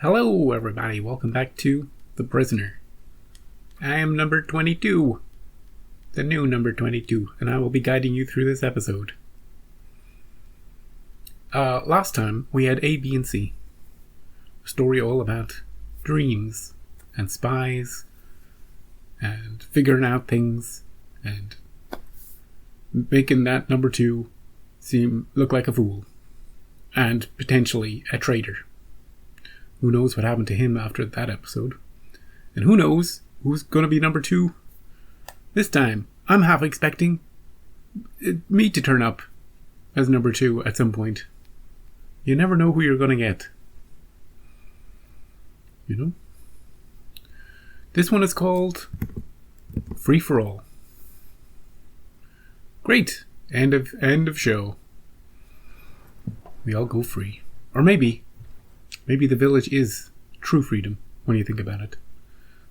Hello everybody, welcome back to The Prisoner. I am number 22, the new number 22, and I will be guiding you through this episode. Last time we had A, B, and C. A story all about dreams and spies and figuring out things and making that number 2 look like a fool and potentially a traitor. Who knows what happened to him after that episode? And who knows who's going to be number 2 this time? I'm half expecting me to turn up as number 2 at some point. You never know who you're going to get. You know? This one is called Free for All. Great. End of show. We all go free. Or maybe the village is true freedom when you think about it.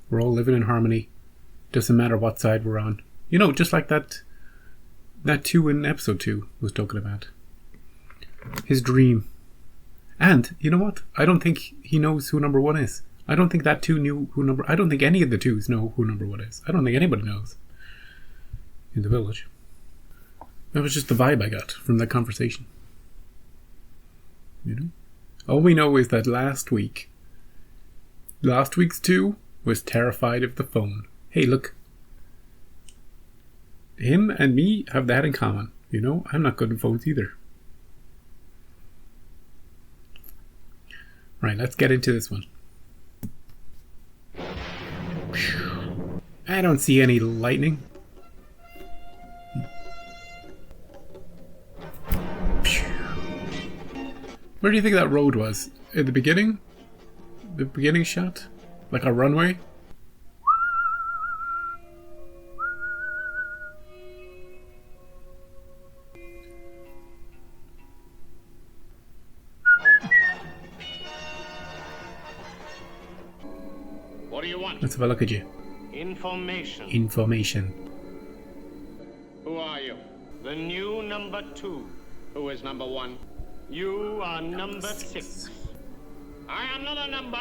We're all living in harmony. Doesn't matter what side we're on. You know, just like that 2 in episode 2 was talking about. His dream. And, you know what? I don't think he knows who number 1 is. I don't think that 2 knew who I don't think any of the 2s know who number 1 is. I don't think anybody knows. In the village. That was just the vibe I got from that conversation. You know? All we know is that last week's 2 was terrified of the phone. Hey, look. Him and me have that in common. You know, I'm not good at phones either. Right, let's get into this one. I don't see any lightning. Where do you think that road was? At the beginning? The beginning shot? Like a runway? What do you want? Let's have a look at you. Information. Who are you? The new number 2. Who is number 1? You are number 6. I am not a number.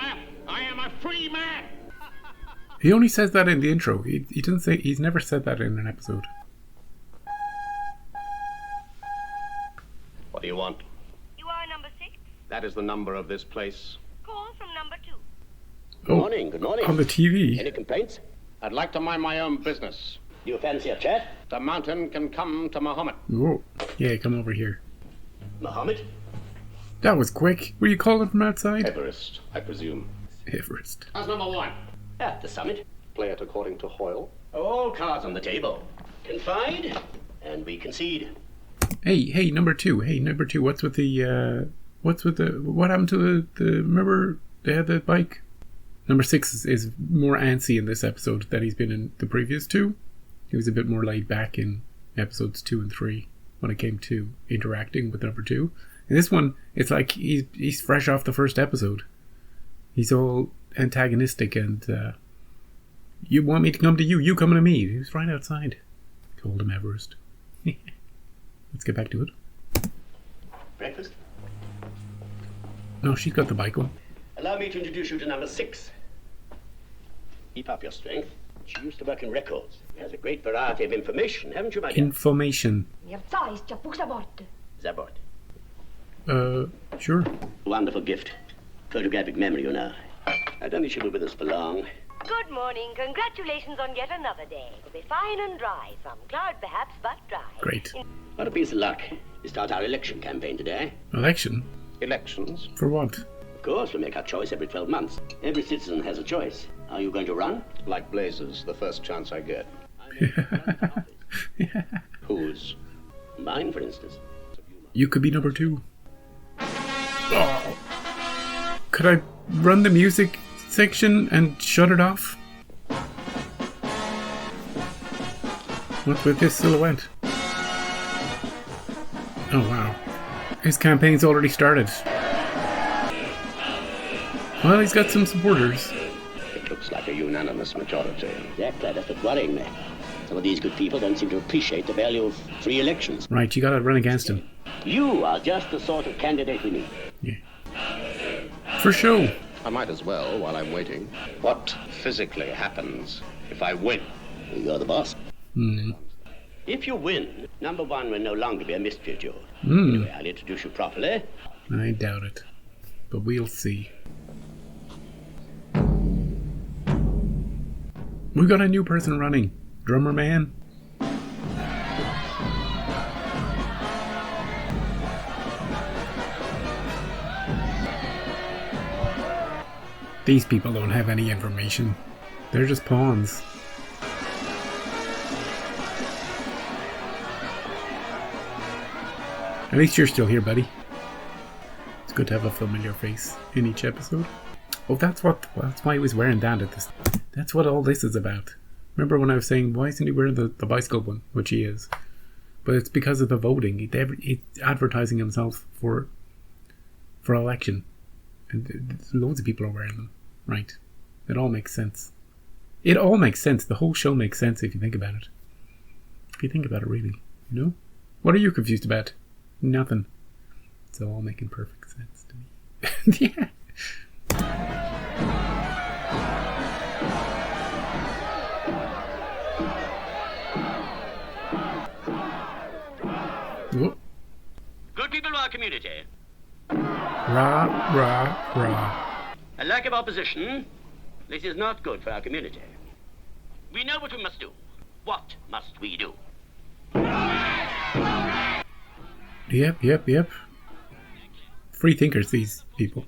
I am a free man. He only says that in the intro. He doesn't say. He's never said that in an episode. What do you want? You are number 6? That is the number of this place. Call from number 2. Good morning. Good morning. On the TV. Any complaints? I'd like to mind my own business. Do you fancy a chat? The mountain can come to Muhammad. Whoa. Yeah, come over here. Muhammad? That was quick. Were you calling from outside? Everest, I presume. Everest. How's number 1? At the summit. Play it according to Hoyle. All cards on the table. Confide, and we concede. Hey, number 2. Hey, number 2. What happened to the remember they had the bike? Number 6 is more antsy in this episode than he's been in the previous 2. He was a bit more laid back in episodes 2 and 3 when it came to interacting with number 2. In this one, it's like he's fresh off the first episode. He's all antagonistic and you want me to come to you, you coming to me. He was right outside. Told him Everest. Let's get back to it. Breakfast? No, she's got the bike one. Allow me to introduce you to number 6. Keep up your strength. She used to work in records. Has a great variety of information, haven't you, my dear? Information. Zabord. Sure. Wonderful gift. Photographic memory, you know. I don't think she'll be with us for long. Good morning. Congratulations on yet another day. It'll be fine and dry. Some cloud perhaps, but dry. Great. What a piece of luck. We start our election campaign today. Election? Elections? For what? Of course, we'll make our choice every 12 months. Every citizen has a choice. Are you going to run? Like blazes, the first chance I get. Yeah. Whose? Mine, for instance. You could be number 2. Oh. Could I run the music section and shut it off? What's with this silhouette? Oh wow. His campaign's already started. Well, he's got some supporters. It looks like a unanimous majority. Exactly, that's what's worrying me. Some of these good people don't seem to appreciate the value of free elections. Right, you gotta run against him. You are just the sort of candidate we need. Yeah. For show. I might as well while I'm waiting. What physically happens if I win? You're the boss. If you win, number one will no longer be a mystery to you. Anyway, I'll introduce you properly. I doubt it. But we'll see. We got a new person running. Drummer man. These people don't have any information. They're just pawns. At least you're still here, buddy. It's good to have a familiar face in each episode. Oh, that's why he was wearing that at this. That's what all this is about. Remember when I was saying, why isn't he wearing the bicycle one? Which he is. But it's because of the voting. He's advertising himself for election. And loads of people are wearing them. Right. It all makes sense. It all makes sense. The whole show makes sense if you think about it. If you think about it, really. You know? What are you confused about? Nothing. It's all making perfect sense to me. Yeah. Whoop. Good people of our community. Rah, rah, rah. A lack of opposition. This is not good for our community. We know what we must do. What must we do? Yep. Free thinkers, these people.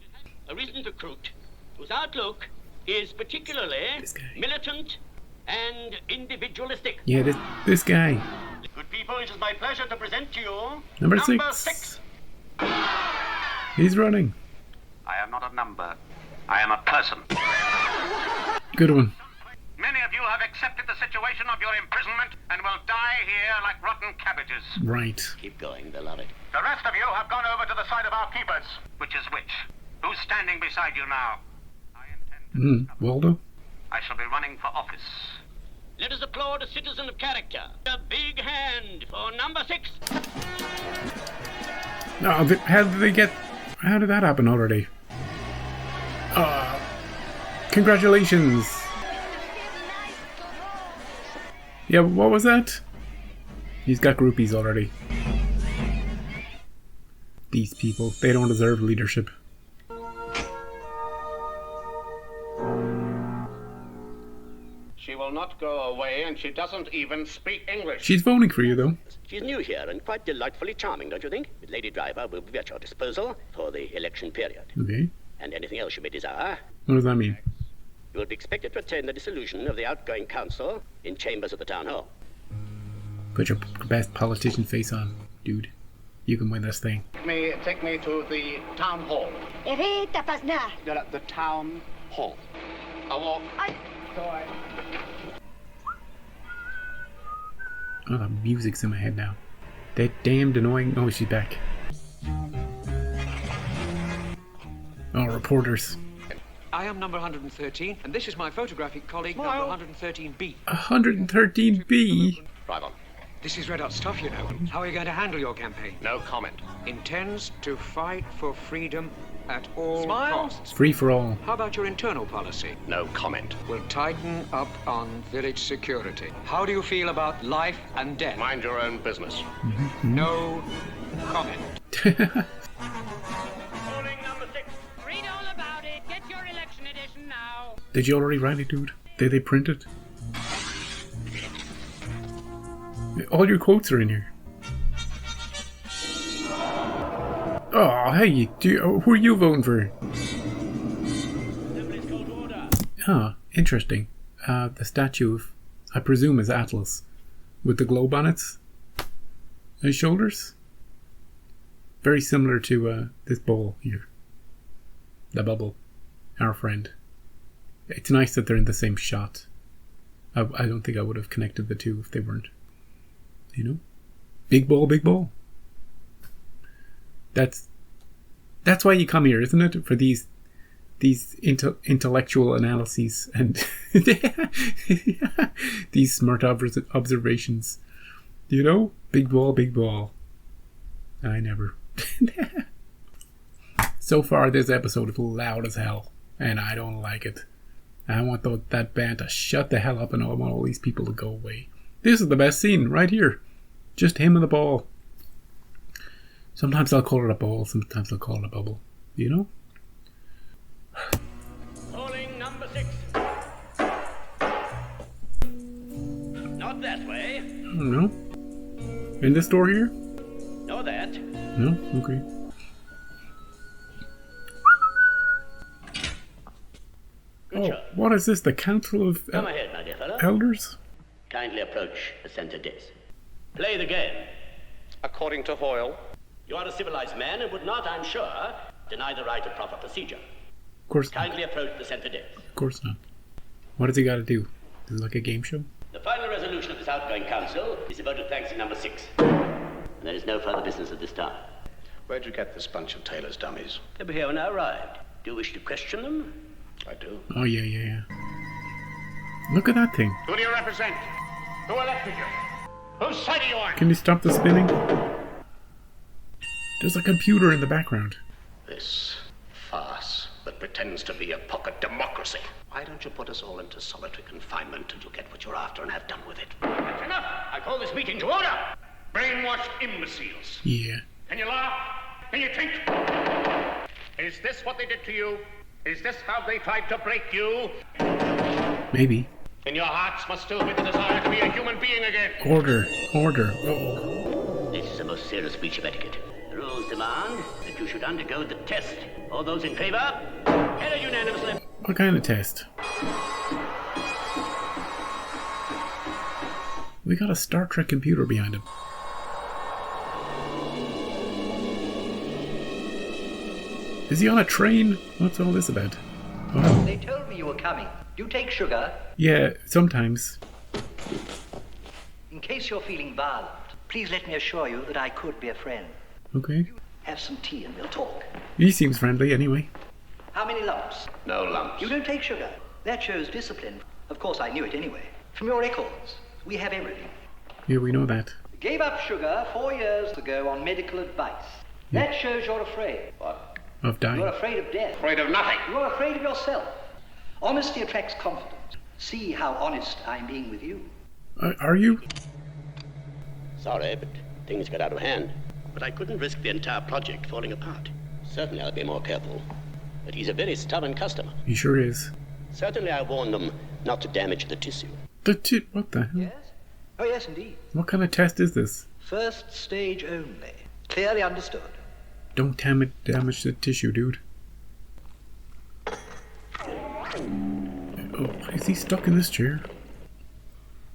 A recent recruit whose outlook is particularly militant and individualistic. Yeah, this guy. Good people, it is my pleasure to present to you Number six. He's running. I am not a number. I am a person. Good one. Many of you have accepted the situation of your imprisonment and will die here like rotten cabbages. Right. Keep going, they'll love it. The rest of you have gone over to the side of our keepers. Which is which? Who's standing beside you now? I intend to Waldo? I shall be running for office. Let us applaud a citizen of character. A big hand for number 6. No, how did that happen already? Congratulations. Yeah, what was that? He's got groupies already. These people, they don't deserve leadership. She will not go away, and she doesn't even speak English. She's voting for you, though. She's new here and quite delightfully charming, don't you think? With Lady Driver will be at your disposal for the election period. Okay. And anything else you may desire. What does that mean? You will be expected to attend the dissolution of the outgoing council in chambers at the town hall. Put your best politician face on, dude. You can win this thing. Take me to the town hall. The town hall. A walk. Oh, the music's in my head now. That damned annoying... Oh, she's back. Oh, reporters. I am number 113, and this is my photographic colleague, number 113B. 113B? Drive on. This is red hot stuff, you know. How are you going to handle your campaign? No comment. Intends to fight for freedom at all costs. Free for all. How about your internal policy? No comment. We'll tighten up on village security. How do you feel about life and death? Mind your own business. No comment. Polling number 6. Read all about it. Get your election edition now. Did you already write it, dude? Did they print it? All your quotes are in here. Oh, hey, who are you voting for? Ah, interesting. The statue of, I presume, is Atlas, with the globe on its shoulders. Very similar to this ball here. The bubble. Our friend. It's nice that they're in the same shot. I don't think I would have connected the two if they weren't. You know? Big ball, big ball. That's why you come here, isn't it? For these intellectual analyses and these smart observations. You know? Big ball, big ball. I never. So far, this episode is loud as hell. And I don't like it. I want that band to shut the hell up, and I want all these people to go away. This is the best scene, right here. Just him and the ball. Sometimes I'll call it a ball, sometimes I'll call it a bubble. You know? Calling number 6. Not that way. I don't know. In this door here? Nor that. No? Okay. Good job. What is this? The Council of Come ahead, my dear fellow. Elders? Kindly approach the center desk. Play the game. According to Hoyle. You are a civilized man and would not, I'm sure, deny the right of proper procedure. Of course not. Kindly approach the center desk. Of course not. What does he got to do? Is it like a game show? The final resolution of this outgoing council is a vote of thanks to number 6. And there is no further business at this time. Where'd you get this bunch of Taylor's dummies? They were here when I arrived. Do you wish to question them? I do. Oh, yeah. Look at that thing. Who do you represent? Who elected you? Whose side are you on? Can you stop the spinning? There's a computer in the background. This farce that pretends to be a pocket democracy. Why don't you put us all into solitary confinement until you get what you're after and have done with it? That's enough. I call this meeting to order. Brainwashed imbeciles. Yeah. Can you laugh? Can you think? Is this what they did to you? Is this how they tried to break you? Maybe. In your hearts must still be the desire to be a human being again. Order. Uh-oh. This is a most serious breach of etiquette. The rules demand that you should undergo the test. All those in favor, carried unanimously. What kind of test? We got a Star Trek computer behind him. Is he on a train? What's all this about? Oh. They told me you were coming. Do you take sugar? Yeah, sometimes. In case you're feeling violent, please let me assure you that I could be a friend. Okay. Have some tea and we'll talk. He seems friendly anyway. How many lumps? No lumps. You don't take sugar. That shows discipline. Of course, I knew it anyway. From your records, we have everything. Yeah, we know that. Gave up sugar 4 years ago on medical advice. Yeah. That shows you're afraid. What? Of dying. You're afraid of death. Afraid of nothing. You're afraid of yourself. Honesty attracts confidence. See how honest I'm being with you. Are you? Sorry, but things got out of hand. But I couldn't risk the entire project falling apart. Certainly I'll be more careful. But he's a very stubborn customer. He sure is. Certainly I warned them not to damage the tissue. What the hell? Yes? Oh, yes, indeed. What kind of test is this? First stage only. Clearly understood. Don't damage the tissue, dude. Oh, is he stuck in this chair?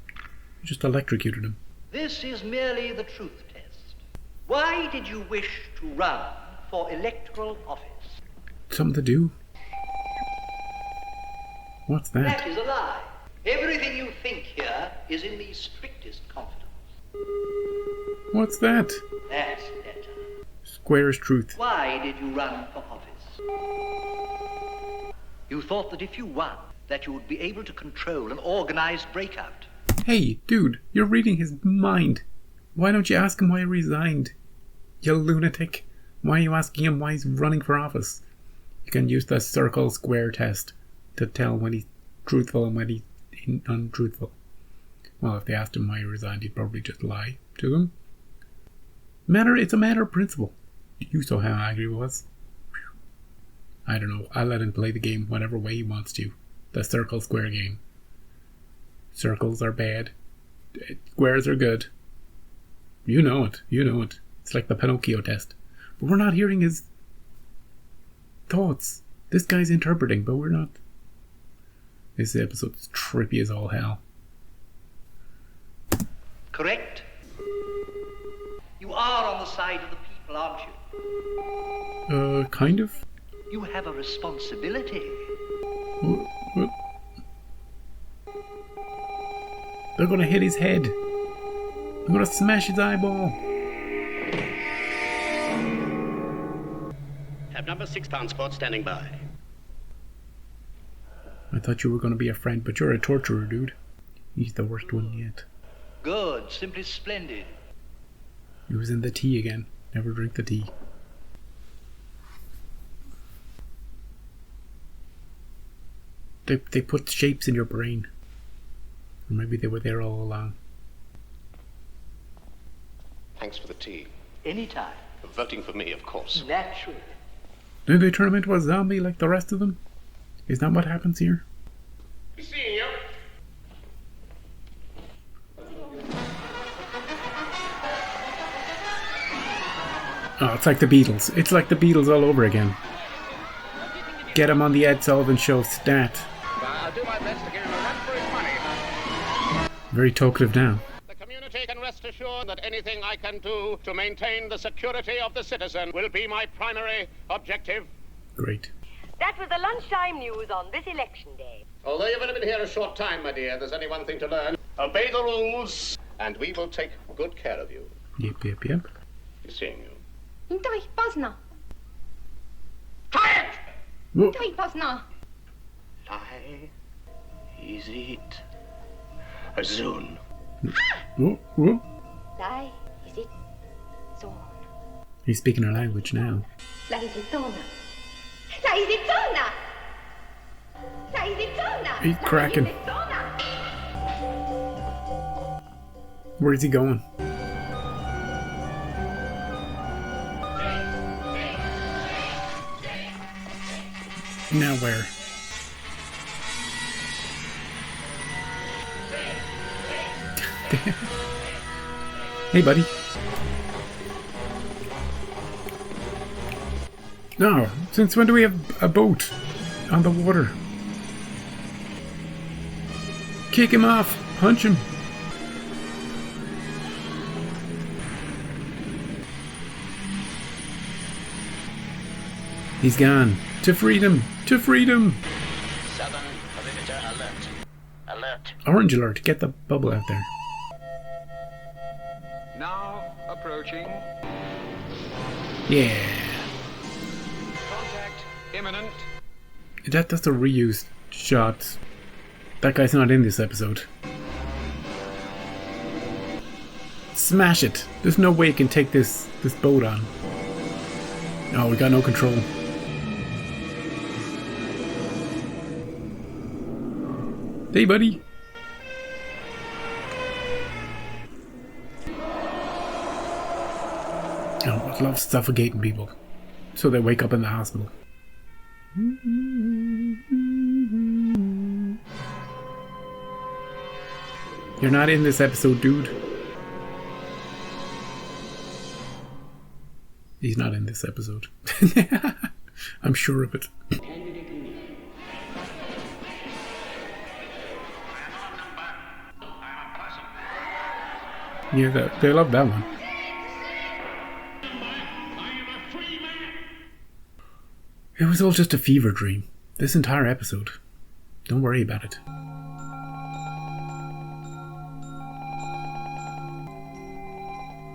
You just electrocuted him. This is merely the truth test. Why did you wish to run for electoral office? Something to do? What's that? That is a lie. Everything you think here is in the strictest confidence. What's that? That's better. Square's truth. Why did you run for office? You thought that if you won, that you would be able to control an organized breakout. Hey, dude, you're reading his mind. Why don't you ask him why he resigned? You lunatic. Why are you asking him why he's running for office? You can use the circle-square test to tell when he's truthful and when he's untruthful. Well, if they asked him why he resigned, he'd probably just lie to them. It's a matter of principle. You saw how angry he was. I don't know. I'll let him play the game whatever way he wants to. The circle-square game. Circles are bad. Squares are good. You know it. You know it. It's like the Pinocchio test. But we're not hearing his thoughts. This guy's interpreting, but we're not. This episode's trippy as all hell. Correct? You are on the side of the people, aren't you? Kind of. You have a responsibility. What? They're gonna hit his head. They're gonna smash his eyeball. Have number 6 transport standing by. I thought you were gonna be a friend, but you're a torturer, dude. He's the worst one yet. Good, simply splendid. He was in the tea again. Never drink the tea. They put shapes in your brain. Or maybe they were there all along. Thanks for the tea. Anytime. Voting for me, of course. Naturally. Do they turn him into a zombie like the rest of them? Is that what happens here? Seeing you. Oh, it's like the Beatles. It's like the Beatles all over again. Get him on the Ed Sullivan Show stat. I'll do my best to give him a run for his money. Very talkative now. The community can rest assured that anything I can do to maintain the security of the citizen will be my primary objective. Great. That was the lunchtime news on this election day. Although you've only been here a short time, my dear, there's only one thing to learn. Obey the rules, and we will take good care of you. Yep. Be seeing you. Daj, pozna. Quiet! Whoa. Daj, pozna. Lie. Easy it. Azun. Whoa. Daj, is it zon? He's speaking our language now. La is it zona? La is it zona? La is it zona? He's cracking. La is it zona? Where's he going? Now where? Hey, buddy. No, since when do we have a boat on the water? Kick him off. Punch him. He's gone. To freedom! To freedom! Southern perimeter alert. Alert. Orange alert. Get the bubble out there. Now approaching. Yeah. Contact imminent. That's a reused shot. That guy's not in this episode. Smash it! There's no way you can take this boat on. Oh, we got no control. Hey, buddy. Oh, I love suffocating people. So they wake up in the hospital. You're not in this episode, dude. He's not in this episode. I'm sure of it. Yeah, they love that one. It was all just a fever dream. This entire episode. Don't worry about it.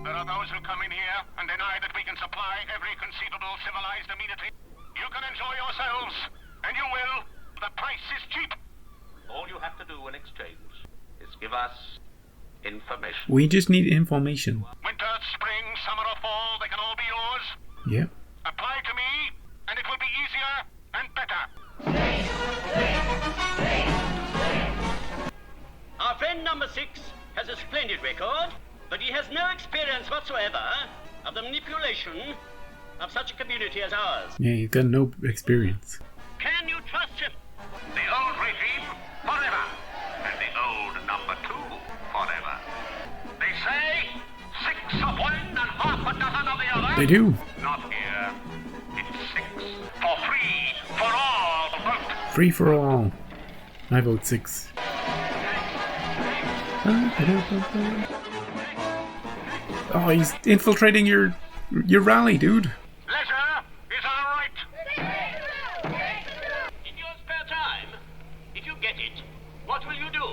There are those who come in here and deny that we can supply every conceivable civilized amenity. You can enjoy yourselves, and you will. The price is cheap. All you have to do in exchange is give us information. We just need information. Winter, spring, summer, or fall, they can all be yours. Yeah. Apply to me, and it will be easier and better. Our friend number 6 has a splendid record, but he has no experience whatsoever of the manipulation of such a community as ours. Yeah, he's got no experience. Can you trust him? The old regime, forever. And the old number 2, forever. They say 6 of one and half a dozen of the other. They do. Not here. It's 6 for free, for all vote. Free for all. I vote 6. Oh, he's infiltrating your rally, dude. Leisure is our right. In your spare time, if you get it, what will you do?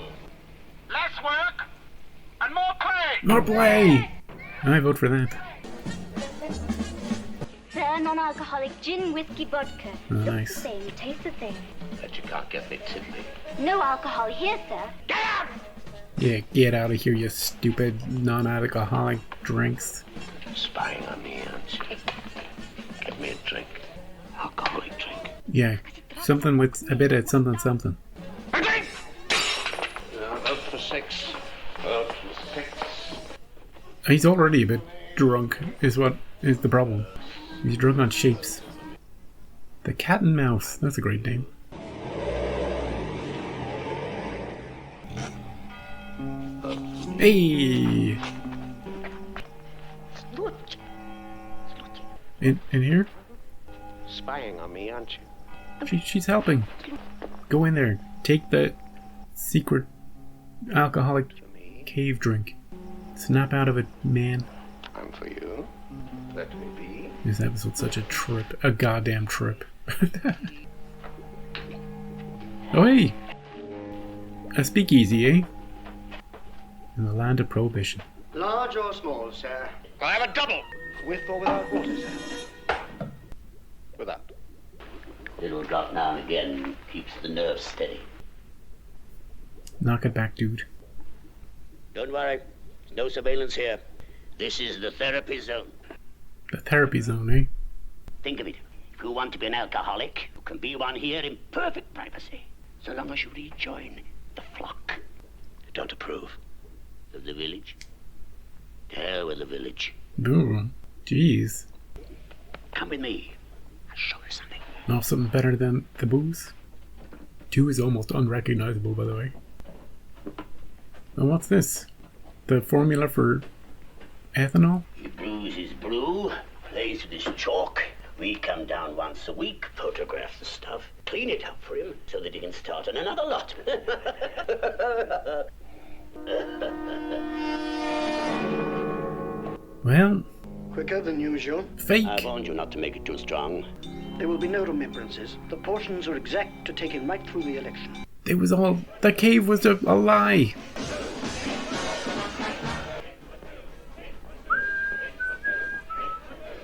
Less work and more play. More play. I vote for that. Sir, non-alcoholic gin, whiskey, vodka. Oh, Looks nice. the same, tastes the same. Bet you can't get me tipsy. No alcohol here, sir. Get out! Yeah, get out of here, you stupid non-alcoholic drinks. Spying on me, aren't you? Get me a drink. Alcoholic drink. Yeah, something with a bit of something. He's already a bit drunk, is what is the problem. He's drunk on shapes. The Cat and Mouse. That's a great name. Hey! In here? Spying on me, aren't you? She's helping. Go in there. Take the secret alcoholic cave drink. Snap out of it, man. I'm for you. Let me be. This episode's such a trip. A goddamn trip. Oh, hey! A speakeasy, eh? In the land of prohibition. Large or small, sir? I have a double. With or without water, sir? Without. A little drop now and again keeps the nerves steady. Knock it back, dude. Don't worry. There's no surveillance here. This is the therapy zone. The therapy zone, eh? Think of it. If you want to be an alcoholic, you can be one here in perfect privacy, so long as you rejoin the flock. You don't approve of the village? To hell with the village. Ooh, jeez. Come with me. I'll show you something. Know something better than the booze? 2 is almost unrecognizable, by the way. And what's this? The formula for ethanol? He brews his brew, plays with his chalk. We come down once a week, photograph the stuff, clean it up for him so that he can start on another lot. Well, Quicker than usual. fake. I warned you not to make it too strong. There will be no remembrances. The portions are exact to take him right through the election. It was all... The cave was a lie.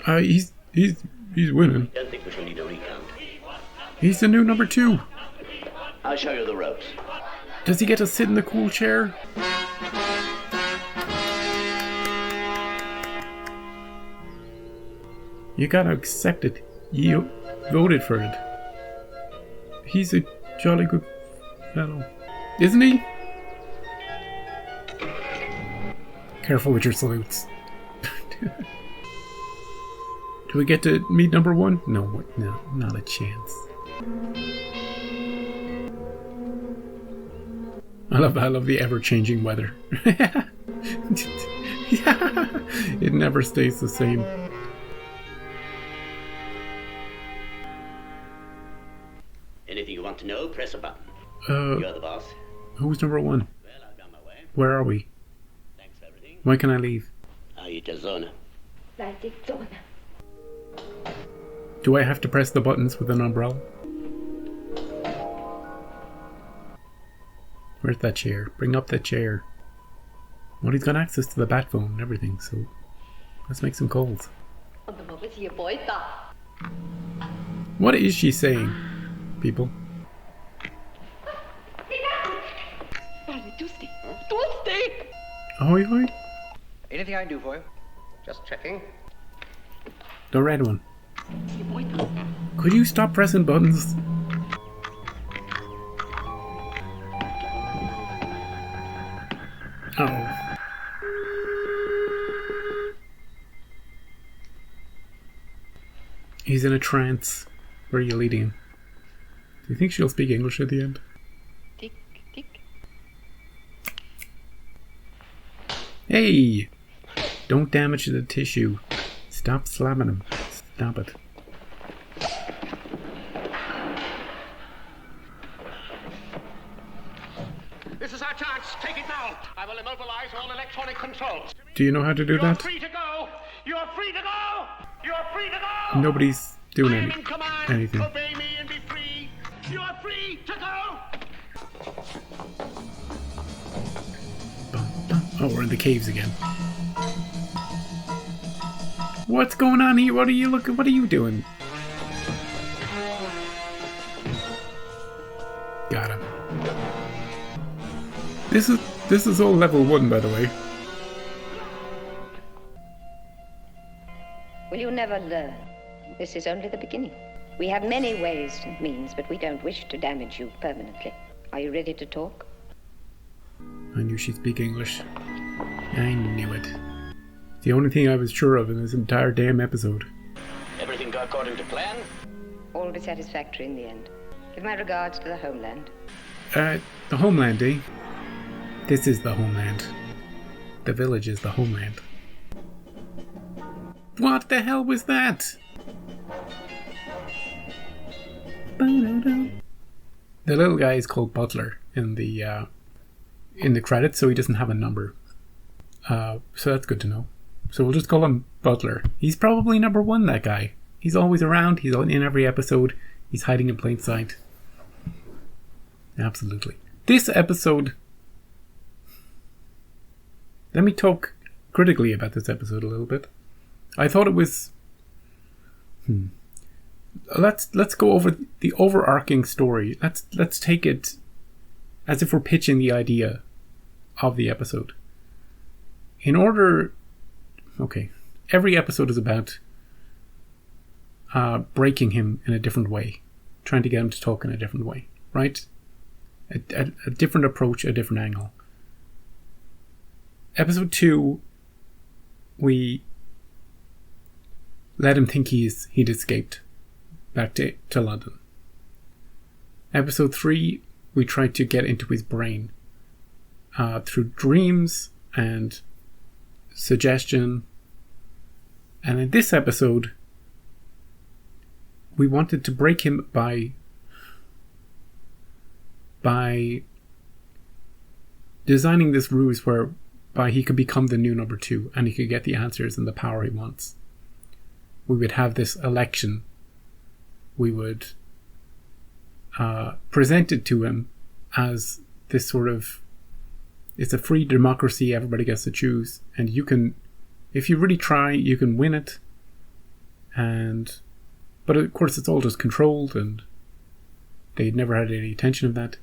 He's winning. Don't think we shall need a recount. He's the new number 2. I'll show you the ropes. Does he get to sit in the cool chair? You gotta accept it. You voted for it. He's a jolly good fellow. Isn't he? Careful with your salutes. Do we get to meet number 1? No, not a chance. I love the ever-changing weather. It never stays the same. Anything you want to know, press a button. You're the boss. Who's number 1? Well, I've done my way. Where are we? Thanks for everything. When can I leave? Aita Zona. Leite Zona. Do I have to press the buttons with an umbrella? Where's that chair? Bring up that chair. Well, he's got access to the bat phone and everything, so let's make some calls. What is she saying, people? Ahoy, hoy. Anything I can do for you? Just checking. The red one. Could you stop pressing buttons? Oh. He's in a trance. Where are you leading him? Do you think she'll speak English at the end? Tick, tick. Hey! Don't damage the tissue. Stop slamming him. Stop it. This is our chance. Take it now. I will immobilize all electronic controls. Do you know how to do You're that? free to go. You're free to go. You're free to go. Nobody's doing I am in command. anything. Obey me and be free. You're free to go. Oh, we're in the caves again. What's going on here? What are you looking? What are you doing? Got him. This is all level 1, by the way. Will you never learn? This is only the beginning. We have many ways and means, but we don't wish to damage you permanently. Are you ready to talk? I knew she'd speak English. I knew it. The only thing I was sure of in this entire damn episode. Everything go according to plan? All will be satisfactory in the end. Give my regards to the homeland. The homeland, eh? This is the homeland. The village is the homeland. What the hell was that? The little guy is called Butler in the credits, so he doesn't have a number. So that's good to know. So we'll just call him Butler. He's probably number 1, that guy. He's always around. He's in every episode. He's hiding in plain sight. Absolutely. This episode... Let me talk critically about this episode a little bit. I thought it was... Let's go over the overarching story. Let's take it as if we're pitching the idea of the episode. In order... Okay. Every episode is about breaking him in a different way. Trying to get him to talk in a different way. Right? A different approach, a different angle. Episode 2, we let him think he'd escaped back to London. Episode 3, we tried to get into his brain through dreams and suggestion. And in this episode, we wanted to break him by designing this ruse whereby he could become the new number 2 and he could get the answers and the power he wants. We would have this election. We would present it to him as this sort of... It's a free democracy, everybody gets to choose, and you can, if you really try, you can win it. But of course it's all just controlled, and they'd never had any intention of that.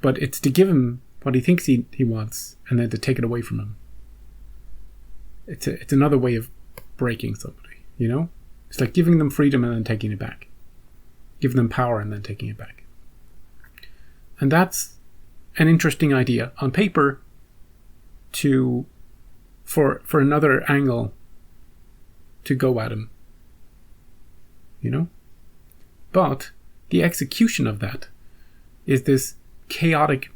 But it's to give him what he thinks he wants, and then to take it away from him. It's another way of breaking somebody, you know? It's like giving them freedom and then taking it back. Giving them power and then taking it back. And that's an interesting idea on paper for another angle to go at him. You know? But the execution of that is this chaotic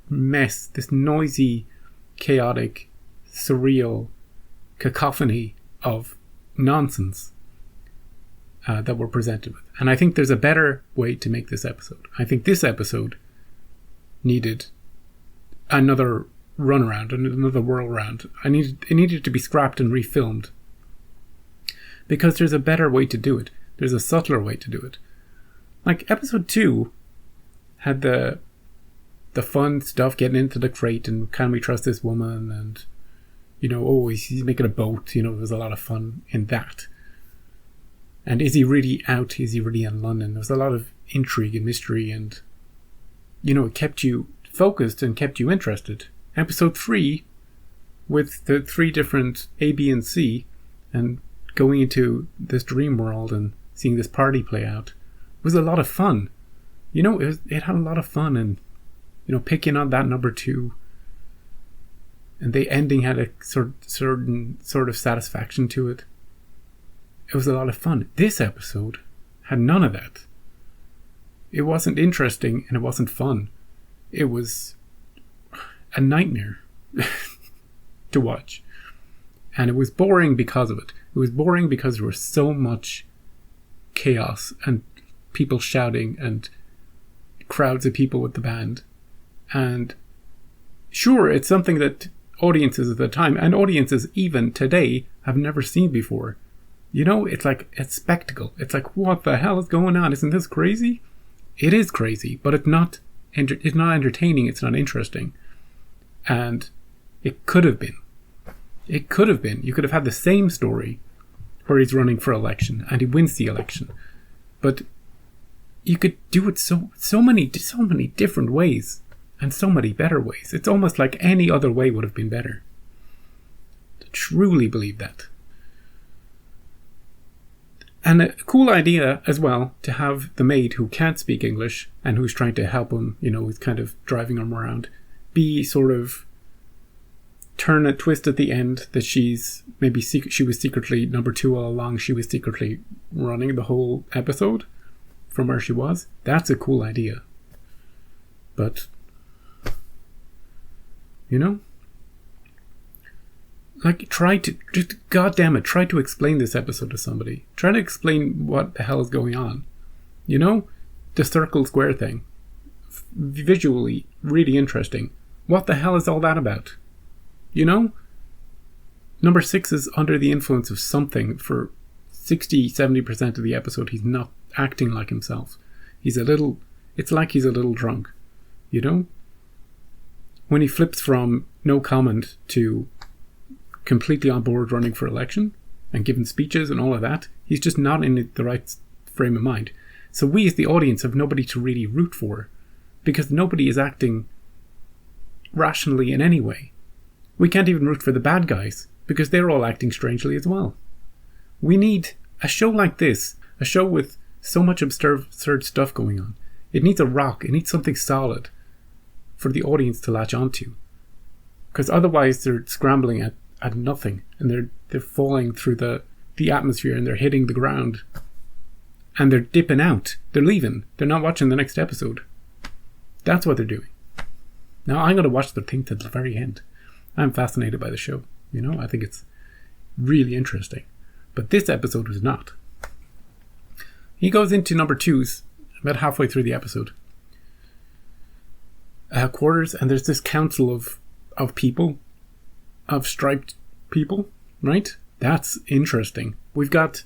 mess, this noisy, chaotic, surreal cacophony of nonsense that we're presented with. And I think there's a better way to make this episode. I think this episode needed another runaround, another whirl round. It needed to be scrapped and refilmed. Because there's a better way to do it. There's a subtler way to do it. Like episode 2 had the fun stuff, getting into the crate and can we trust this woman, and he's making a boat, there was a lot of fun in that. And is he really out? Is he really in London? There was a lot of intrigue and mystery, and it kept you focused and kept you interested. Episode 3, with the 3 different A, B, and C, and going into this dream world and seeing this party play out, was a lot of fun. It had a lot of fun, and picking on that number 2, and the ending had a certain sort of satisfaction to it. It was a lot of fun. This episode had none of that. It wasn't interesting and it wasn't fun. It was a nightmare to watch. And it was boring because of it. It was boring because there was so much chaos and people shouting and crowds of people with the band. And sure, it's something that audiences at the time, and audiences even today, have never seen before. It's like a spectacle. It's like, what the hell is going on? Isn't this crazy? It is crazy, but it's not entertaining. It's not interesting. And it could have been. It could have been. You could have had the same story where he's running for election and he wins the election. But you could do it so many different ways, and so many better ways. It's almost like any other way would have been better. I truly believe that. And a cool idea as well to have the maid who can't speak English and who's trying to help him, who's kind of driving him around, be sort of turn a twist at the end that she was secretly number 2 all along. She was secretly running the whole episode from where she was. That's a cool idea. But, you know, like, try to explain this episode to somebody. Try to explain what the hell is going on. You know, the circle square thing, visually really interesting. What the hell is all that about? You know, number 6 is under the influence of something for 60-70% of the episode. He's not acting like himself. It's like he's a little drunk, you know? When he flips from no comment to completely on board running for election and giving speeches and all of that, he's just not in the right frame of mind. So we as the audience have nobody to really root for, because nobody is acting rationally in any way. We can't even root for the bad guys, because they're all acting strangely as well. We need a show like this, a show with so much absurd stuff going on. It needs a rock, it needs something solid for the audience to latch onto. Because otherwise they're scrambling at nothing, and they're falling through the atmosphere, and they're hitting the ground. And they're dipping out. They're leaving. They're not watching the next episode. That's what they're doing. Now I'm going to watch the thing to the very end. I'm fascinated by the show. You know, I think it's really interesting. But this episode was not. He goes into number 2's about halfway through the episode. Quarters, and there's this council of people, of striped people, right? That's interesting. We've got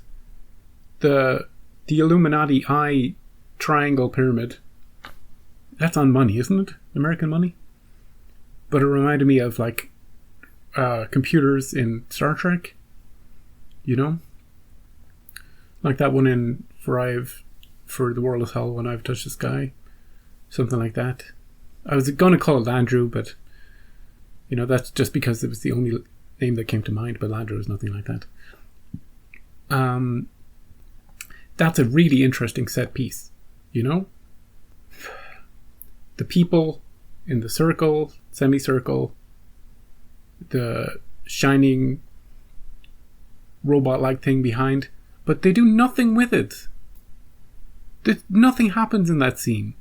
the Illuminati eye triangle pyramid. That's on money, isn't it? American money? But it reminded me of like computers in Star Trek. You know? Like that one in For the World is Hell When I've Touched the Sky. Something like that. I was going to call it Landru, but you know, that's just because it was the only name that came to mind, but Landru is nothing like that. That's a really interesting set piece, you know? The people in the circle, semicircle, the shining robot-like thing behind, but they do nothing with it. Nothing happens in that scene.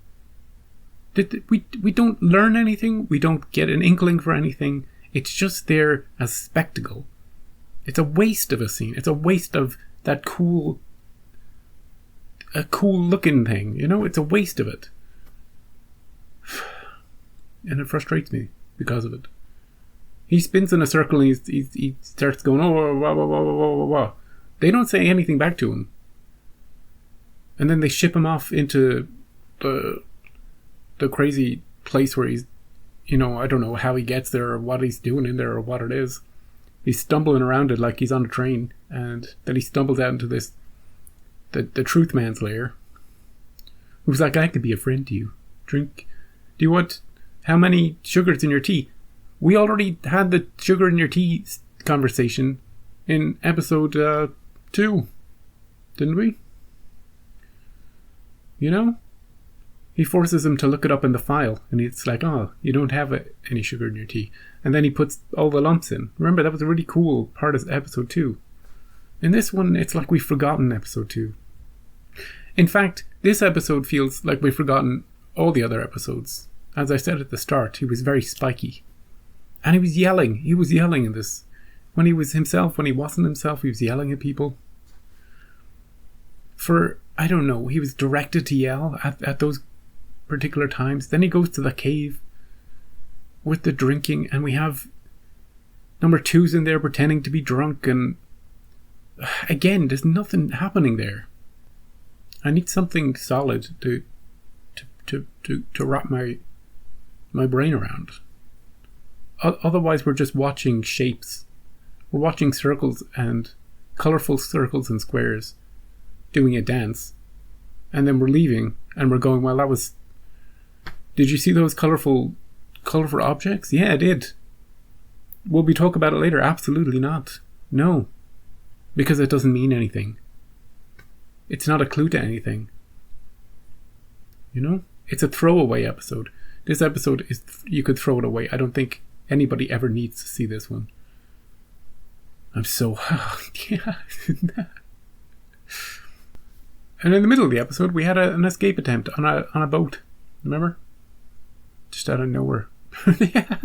We don't learn anything. We don't get an inkling for anything. It's just there as spectacle. It's a waste of a scene. It's a waste of that a cool looking thing. You know, it's a waste of it. And it frustrates me because of it. He spins in a circle and he starts going, oh, wah, wah, wah, wah, wah, wah. They don't say anything back to him. And then they ship him off into the crazy place where he's, you know, I don't know how he gets there or what he's doing in there or what it is. He's stumbling around it like he's on a train, and then he stumbles out into this, the truth man's lair. Who's like, I could be a friend to you. Do you want, how many sugars in your tea? We already had the sugar in your tea conversation in episode 2, didn't we? You know? He forces him to look it up in the file, and it's like, oh, you don't have any sugar in your tea. And then he puts all the lumps in. Remember, that was a really cool part of episode 2. In this one, it's like we've forgotten episode 2. In fact, this episode feels like we've forgotten all the other episodes. As I said at the start, he was very spiky. And he was yelling. He was yelling in this. When he was himself, when he wasn't himself, he was yelling at people. For, I don't know, he was directed to yell at those particular times. Then he goes to the cave with the drinking, and we have number 2's in there pretending to be drunk, and again, there's nothing happening there. I need something solid to wrap my brain around. Otherwise, we're just watching shapes. We're watching circles and colourful circles and squares doing a dance, and then we're leaving and we're going, well, that was, did you see those colourful objects? Yeah, I did. Will we talk about it later? Absolutely not. No, because it doesn't mean anything. It's not a clue to anything. You know, it's a throwaway episode. This episode is, you could throw it away. I don't think anybody ever needs to see this one. I'm so... yeah. And in the middle of the episode, we had an escape attempt on a boat. Remember? Just out of nowhere. Yeah.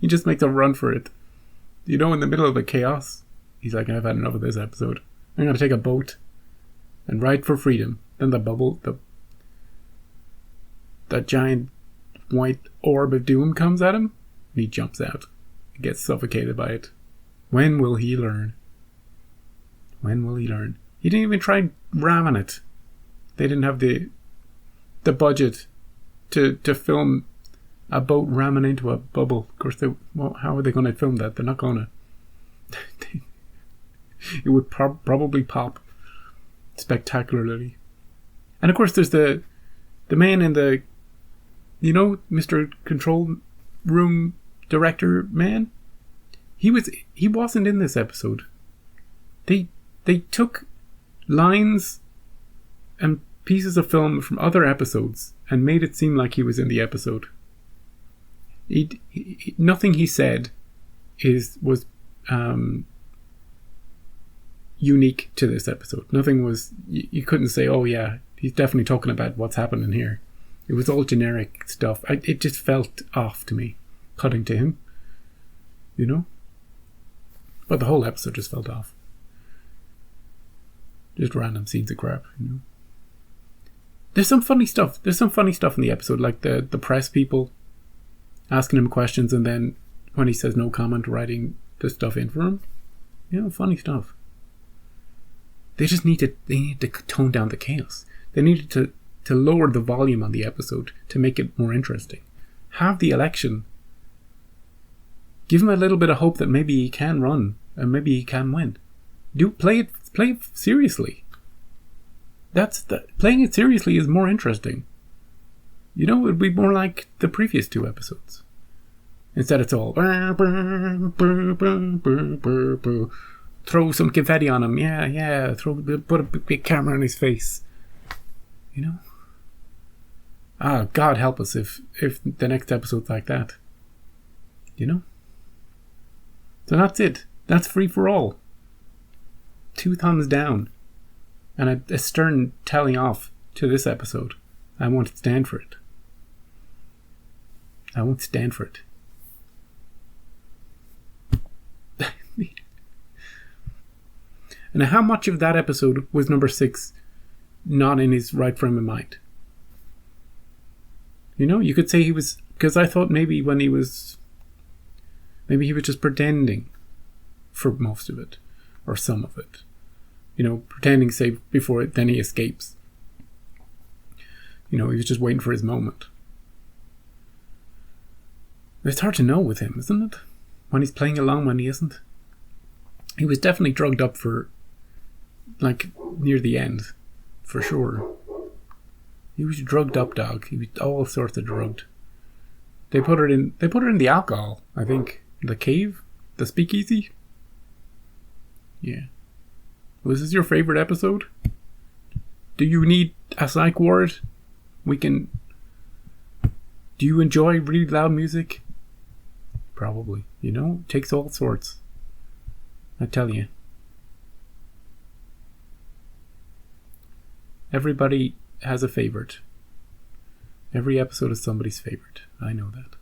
He just makes a run for it. You know, in the middle of the chaos, he's like, I've had enough of this episode. I'm going to take a boat and ride for freedom. Then the giant white orb of doom comes at him, and he jumps out. He gets suffocated by it. When will he learn? When will he learn? He didn't even try ramming it. They didn't have the budget to film a boat ramming into a bubble. Of course, how are they going to film that? They're not going to. It would probably pop spectacularly. And of course, there's the man in the, you know, Mr. Control Room Director man. He wasn't in this episode. They took lines and pieces of film from other episodes and made it seem like he was in the episode. Nothing he said was unique to this episode. Nothing was... You couldn't say, oh yeah, he's definitely talking about what's happening here. It was all generic stuff. It just felt off to me, cutting to him. You know? But the whole episode just felt off. Just random scenes of crap, you know? There's some funny stuff. There's some funny stuff in the episode, like the press people asking him questions, and then when he says no comment, writing the stuff in for him. You know, funny stuff. They needed to tone down the chaos. They needed to lower the volume on the episode to make it more interesting. Have the election. Give him a little bit of hope that maybe he can run and maybe he can win. Play it seriously. Playing it seriously is more interesting. You know, it'd be more like the previous two episodes. Instead it's all throw some confetti on him. Yeah. Put a big camera on his face. You know? Ah, God help us if the next episode's like that. You know? So that's it. That's Free for All. 2 thumbs down. And a stern telling off to this episode. I won't stand for it. I won't stand for it. And how much of that episode was number 6 not in his right frame of mind? You know, you could say he was... Because I thought maybe he was just pretending for most of it. Or some of it. You know, pretending, say, before it, then he escapes. You know, he was just waiting for his moment. It's hard to know with him, isn't it? When he's playing along, when he isn't. He was definitely drugged up for, like, near the end. For sure. He was drugged up, dog. He was all sorts of drugged. They put her in the alcohol, I think. The cave? The speakeasy? Yeah. Was this your favorite episode? Do you need a psych ward? Do you enjoy really loud music? Probably. You know, it takes all sorts. I tell you. Everybody has a favorite. Every episode is somebody's favorite. I know that.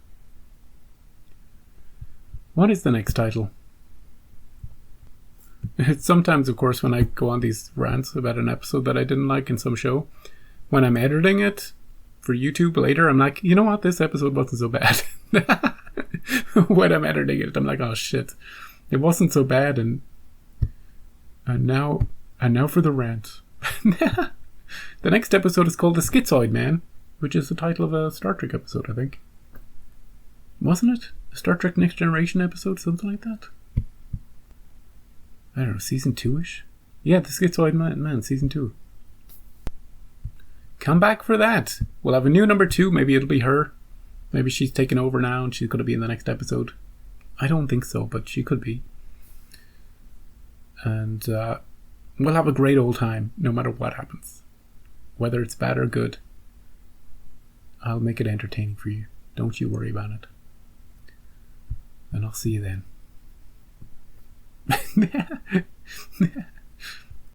What is the next title? Sometimes, of course, when I go on these rants about an episode that I didn't like in some show, when I'm editing it for YouTube later, I'm like, you know what, this episode wasn't so bad. When I'm editing it, I'm like, oh shit, it wasn't so bad, and now for the rant. The next episode is called The Schizoid Man, which is the title of a Star Trek episode, I think. Wasn't it? A Star Trek Next Generation episode, something like that? I don't know, season 2-ish? Yeah, The Schizoid Man, season 2. Come back for that. We'll have a new number 2. Maybe it'll be her. Maybe she's taken over now and she's going to be in the next episode. I don't think so, but she could be. And we'll have a great old time, no matter what happens. Whether it's bad or good. I'll make it entertaining for you. Don't you worry about it. And I'll see you then.